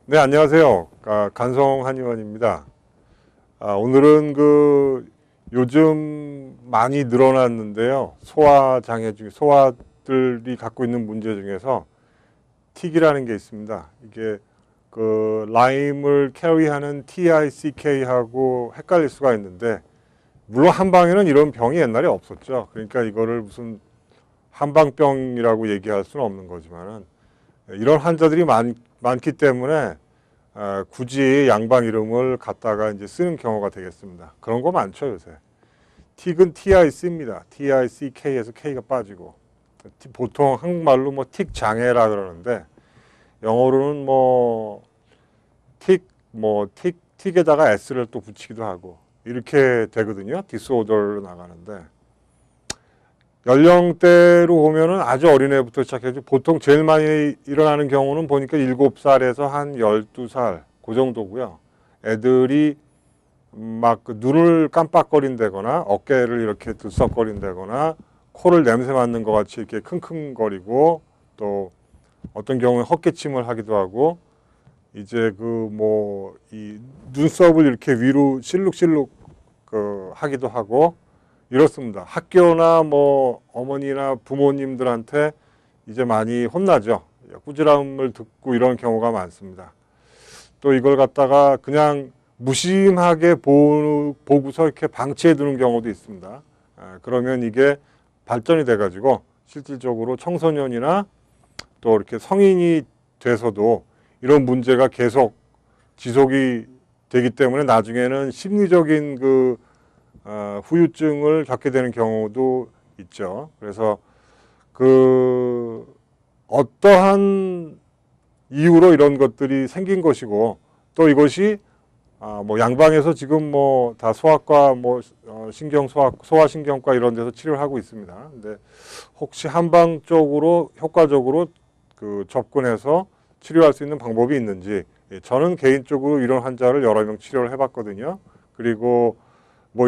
네, 안녕하세요. 간성 한의원입니다. 오늘은 요즘 많이 늘어났는데요. 소화장애 중에 소화들이 갖고 있는 문제 중에서 틱이라는 게 있습니다. 이게 라임을 캐리하는 TICK하고 헷갈릴 수가 있는데, 물론 한방에는 이런 병이 옛날에 없었죠. 그러니까 이거를 무슨 한방병이라고 얘기할 수는 없는 거지만은 이런 환자들이 많기 때문에 굳이 양방 이름을 갖다가 이제 쓰는 경우가 되겠습니다. 그런 거 많죠, 요새. 틱은 TIC입니다. TICK에서 K가 빠지고. 보통 한국말로 뭐 틱 장애라 그러는데, 영어로는 틱에다가 S를 또 붙이기도 하고, 이렇게 되거든요. 디스오더로 나가는데. 연령대로 보면은 아주 어린애부터 시작해서 보통 제일 많이 일어나는 경우는 보니까 7살에서 한 12살 그 정도고요. 애들이 막 눈을 깜빡거린다거나 어깨를 이렇게 들썩거린다거나 코를 냄새 맡는 것 같이 이렇게 킁킁거리고 또 어떤 경우에 헛기침을 하기도 하고 이제 이 눈썹을 이렇게 위로 실룩실룩 하기도 하고 이렇습니다. 학교나 어머니나 부모님들한테 이제 많이 혼나죠. 꾸지람을 듣고 이런 경우가 많습니다. 또 이걸 갖다가 그냥 무심하게 보고서 이렇게 방치해 두는 경우도 있습니다. 그러면 이게 발전이 돼가지고 실질적으로 청소년이나 또 이렇게 성인이 돼서도 이런 문제가 계속 지속이 되기 때문에 나중에는 심리적인 후유증을 겪게 되는 경우도 있죠. 그래서 어떠한 이유로 이런 것들이 생긴 것이고 또 이것이 양방에서 지금 다 소아과 소아신경과 이런 데서 치료를 하고 있습니다. 근데 혹시 한방 쪽으로 효과적으로 접근해서 치료할 수 있는 방법이 있는지 저는 개인적으로 이런 환자를 여러 명 치료를 해봤거든요. 그리고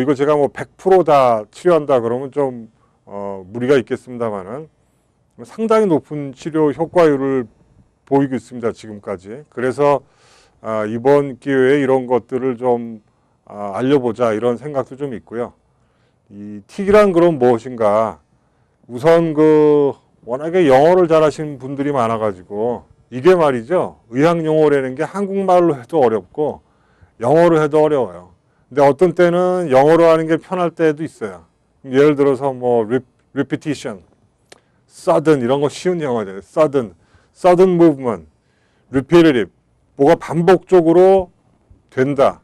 이거 제가 100%다 치료한다 그러면 좀 무리가 있겠습니다만은 상당히 높은 치료 효과율을 보이고 있습니다. 지금까지. 그래서 이번 기회에 이런 것들을 좀 알려보자 이런 생각도 좀 있고요. 이 틱이란 그럼 무엇인가? 우선 워낙에 영어를 잘하시는 분들이 많아가지고 이게 말이죠. 의학 용어라는 게 한국말로 해도 어렵고 영어로 해도 어려워요. 근데 어떤 때는 영어로 하는 게 편할 때도 있어요. 예를 들어서 repetition, sudden 이런 거 쉬운 영어잖아요. sudden movement, repetitive, 뭐가 반복적으로 된다.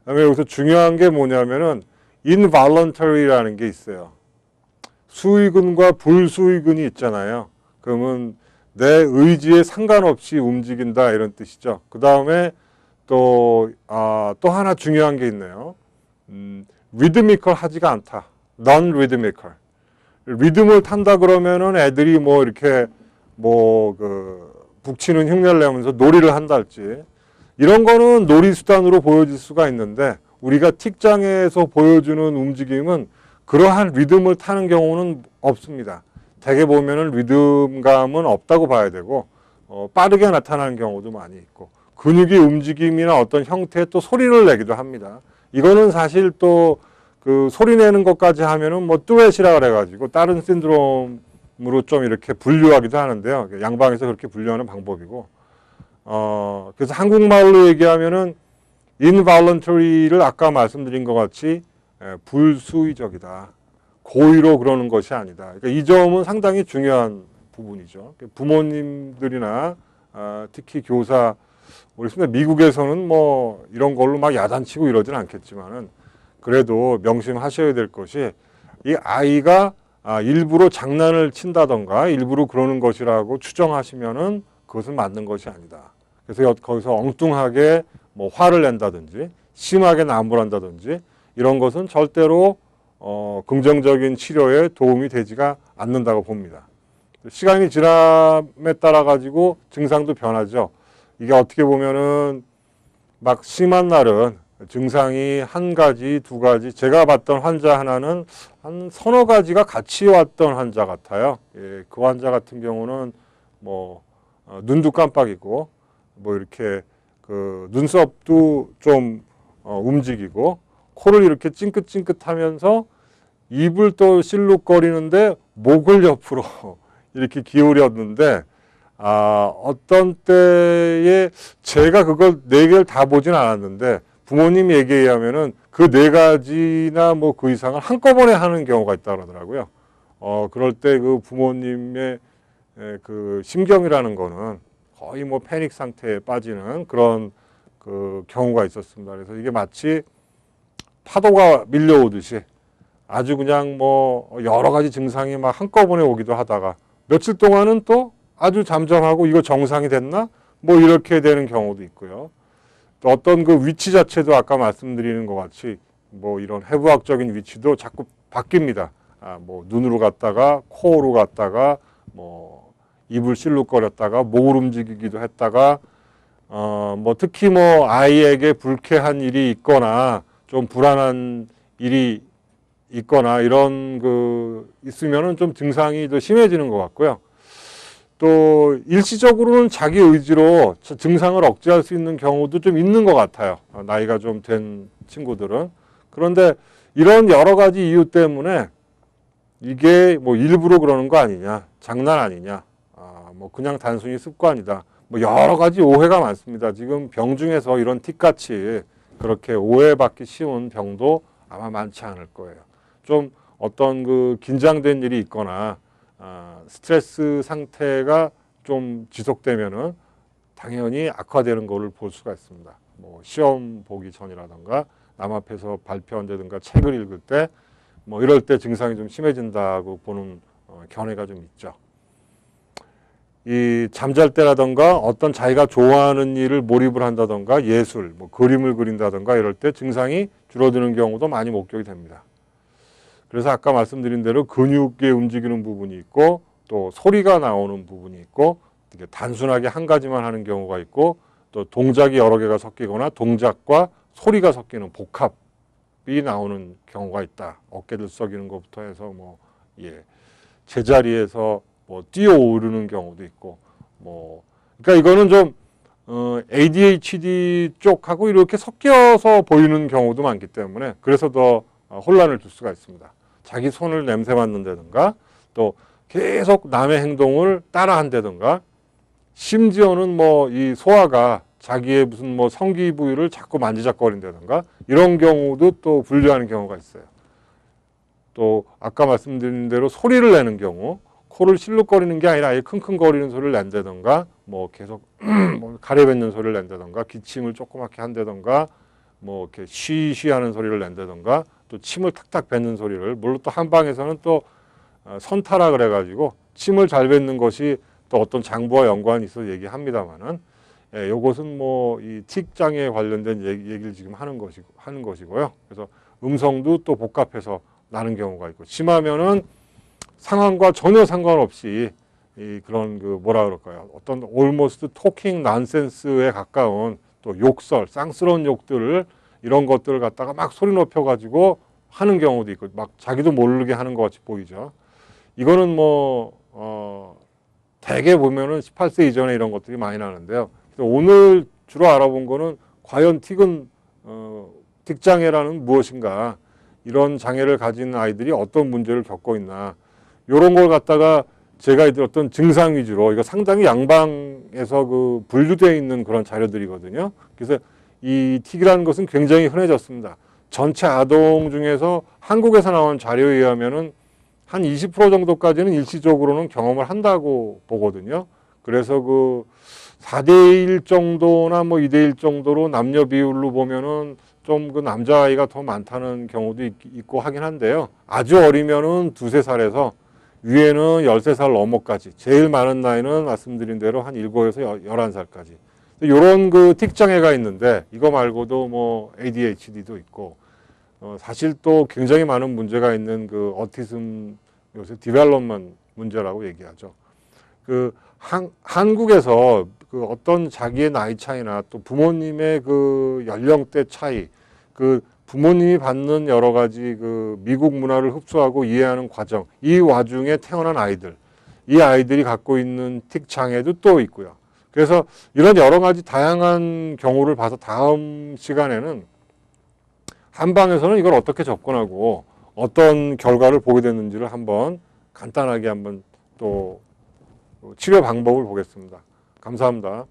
그다음에 여기서 중요한 게 뭐냐면은 involuntary라는 게 있어요. 수의근과 불수의근이 있잖아요. 그러면 내 의지에 상관없이 움직인다 이런 뜻이죠. 그 다음에 또 하나 중요한 게 있네요. 리드미컬 하지가 않다. non-rhythmical. 리듬을 탄다 그러면은 애들이 이렇게 북치는 흉내를 내면서 놀이를 한달지 이런 거는 놀이 수단으로 보여질 수가 있는데 우리가 틱장애에서 보여주는 움직임은 그러한 리듬을 타는 경우는 없습니다. 대개 보면은 리듬감은 없다고 봐야 되고 빠르게 나타나는 경우도 많이 있고 근육의 움직임이나 어떤 형태의 또 소리를 내기도 합니다. 이거는 사실 또 소리 내는 것까지 하면은 뚜엣이라 그래가지고 다른 신드롬으로 좀 이렇게 분류하기도 하는데요. 양방에서 그렇게 분류하는 방법이고 그래서 한국말로 얘기하면은 involuntary를 아까 말씀드린 것 같이 불수의적이다. 고의로 그러는 것이 아니다. 그러니까 이 점은 상당히 중요한 부분이죠. 부모님들이나 특히 교사, 우리 미국에서는 이런 걸로 막 야단치고 이러진 않겠지만은 그래도 명심하셔야 될 것이 이 아이가 일부러 장난을 친다던가 일부러 그러는 것이라고 추정하시면은 그것은 맞는 것이 아니다. 그래서 거기서 엉뚱하게 화를 낸다든지 심하게 나무란다든지 이런 것은 절대로 긍정적인 치료에 도움이 되지가 않는다고 봅니다. 시간이 지남에 따라 가지고 증상도 변하죠. 이게 어떻게 보면은 막 심한 날은 증상이 한 가지, 두 가지, 제가 봤던 환자 하나는 한 서너 가지가 같이 왔던 환자 같아요. 예, 그 환자 같은 경우는 눈도 깜빡이고 이렇게 그 눈썹도 좀 움직이고 코를 이렇게 찡긋찡긋하면서 입을 또 실룩거리는데 목을 옆으로 이렇게 기울였는데 어떤 때에 제가 그걸 4개를 다 보진 않았는데 부모님 얘기에 의하면은 그 4가지나 뭐 그 이상을 한꺼번에 하는 경우가 있다 그러더라고요. 그럴 때 그 부모님의 그 심경이라는 거는 거의 뭐 패닉 상태에 빠지는 그런 그 경우가 있었습니다. 그래서 이게 마치 파도가 밀려오듯이 아주 그냥 뭐 여러 가지 증상이 막 한꺼번에 오기도 하다가 며칠 동안은 또 아주 잠잠하고 이거 정상이 됐나? 뭐 이렇게 되는 경우도 있고요. 또 어떤 그 위치 자체도 아까 말씀드리는 것 같이 뭐 이런 해부학적인 위치도 자꾸 바뀝니다. 뭐 눈으로 갔다가 코로 갔다가 뭐 입을 실룩거렸다가 목을 움직이기도 했다가 뭐 특히 뭐 아이에게 불쾌한 일이 있거나 좀 불안한 일이 있거나 이런 그 있으면은 좀 증상이 더 심해지는 것 같고요. 또 일시적으로는 자기 의지로 증상을 억제할 수 있는 경우도 좀 있는 것 같아요. 나이가 좀 된 친구들은. 그런데 이런 여러 가지 이유 때문에 이게 뭐 일부러 그러는 거 아니냐, 장난 아니냐, 뭐 그냥 단순히 습관이다. 뭐 여러 가지 오해가 많습니다. 지금 병 중에서 이런 틱같이 그렇게 오해받기 쉬운 병도 아마 많지 않을 거예요. 좀 어떤 그 긴장된 일이 있거나 스트레스 상태가 좀 지속되면은 당연히 악화되는 거를 볼 수가 있습니다. 뭐 시험 보기 전이라든가 남 앞에서 발표한다든가 책을 읽을 때 뭐 이럴 때 증상이 좀 심해진다고 보는 견해가 좀 있죠. 이 잠잘 때라든가 어떤 자기가 좋아하는 일을 몰입을 한다든가 예술, 뭐 그림을 그린다든가 이럴 때 증상이 줄어드는 경우도 많이 목격이 됩니다. 그래서 아까 말씀드린 대로 근육에 움직이는 부분이 있고 또 소리가 나오는 부분이 있고 이게 단순하게 한 가지만 하는 경우가 있고 또 동작이 여러 개가 섞이거나 동작과 소리가 섞이는 복합이 나오는 경우가 있다. 어깨 들썩이는 것부터 해서 뭐 제자리에서 뭐 뛰어오르는 경우도 있고 뭐 그러니까 이거는 좀 ADHD 쪽하고 이렇게 섞여서 보이는 경우도 많기 때문에 그래서 더 혼란을 줄 수가 있습니다. 자기 손을 냄새 맡는다든가 또 계속 남의 행동을 따라한다든가 심지어는 뭐 이 소아가 자기의 무슨 뭐 성기 부위를 자꾸 만지작거린다든가 이런 경우도 또 분류하는 경우가 있어요. 또 아까 말씀드린 대로 소리를 내는 경우 코를 실룩거리는 게 아니라 아예 킁킁거리는 소리를 낸다든가 뭐 계속 뭐 가래뱉는 소리를 낸다든가 기침을 조그맣게 한다든가 뭐 이렇게 쉬쉬하는 소리를 낸다든가 또 침을 탁탁 뱉는 소리를 물론 또 한방에서는 또 선타라 그래가지고 침을 잘 뱉는 것이 또 어떤 장부와 연관이 있어 얘기합니다만은 요것은 뭐 이 틱 장애에 관련된 얘기를 지금 하는 것이고요. 그래서 음성도 또 복합해서 나는 경우가 있고 심하면은 상황과 전혀 상관없이 이 그런 그 뭐라 그럴까요? 어떤 almost talking nonsense에 가까운 또 욕설, 쌍스러운 욕들을 이런 것들을 갖다가 막 소리 높여 가지고 하는 경우도 있고 막 자기도 모르게 하는 것 같이 보이죠. 이거는 뭐 대개 보면은 18세 이전에 이런 것들이 많이 나는데요. 오늘 주로 알아본 거는 과연 틱은 틱 장애라는 무엇인가, 이런 장애를 가진 아이들이 어떤 문제를 겪고 있나, 이런 걸 갖다가 제가 어떤 증상 위주로, 이거 상당히 양방에서 그 분류되어 있는 그런 자료들이거든요. 그래서 이 틱이라는 것은 굉장히 흔해졌습니다. 전체 아동 중에서 한국에서 나온 자료에 의하면은 한 20% 정도까지는 일시적으로는 경험을 한다고 보거든요. 그래서 그 4대1 정도나 뭐 2대1 정도로 남녀 비율로 보면은 좀 그 남자아이가 더 많다는 경우도 있고 하긴 한데요. 아주 어리면은 2~3살에서 위에는 13살 넘어까지, 제일 많은 나이는 말씀드린 대로 한 7에서 11살까지. 이런 그 틱 장애가 있는데 이거 말고도 뭐 ADHD도 있고 사실 또 굉장히 많은 문제가 있는 그 어티즘, 요새 디벨롭먼트 문제라고 얘기하죠. 그 한국에서 그 어떤 자기의 나이 차이나 또 부모님의 그 연령대 차이, 그 부모님이 받는 여러 가지 그 미국 문화를 흡수하고 이해하는 과정, 이 와중에 태어난 아이들, 이 아이들이 갖고 있는 틱 장애도 또 있고요. 그래서 이런 여러 가지 다양한 경우를 봐서 다음 시간에는 한방에서는 이걸 어떻게 접근하고 어떤 결과를 보게 됐는지를 한번 간단하게 한번 또 치료 방법을 보겠습니다. 감사합니다.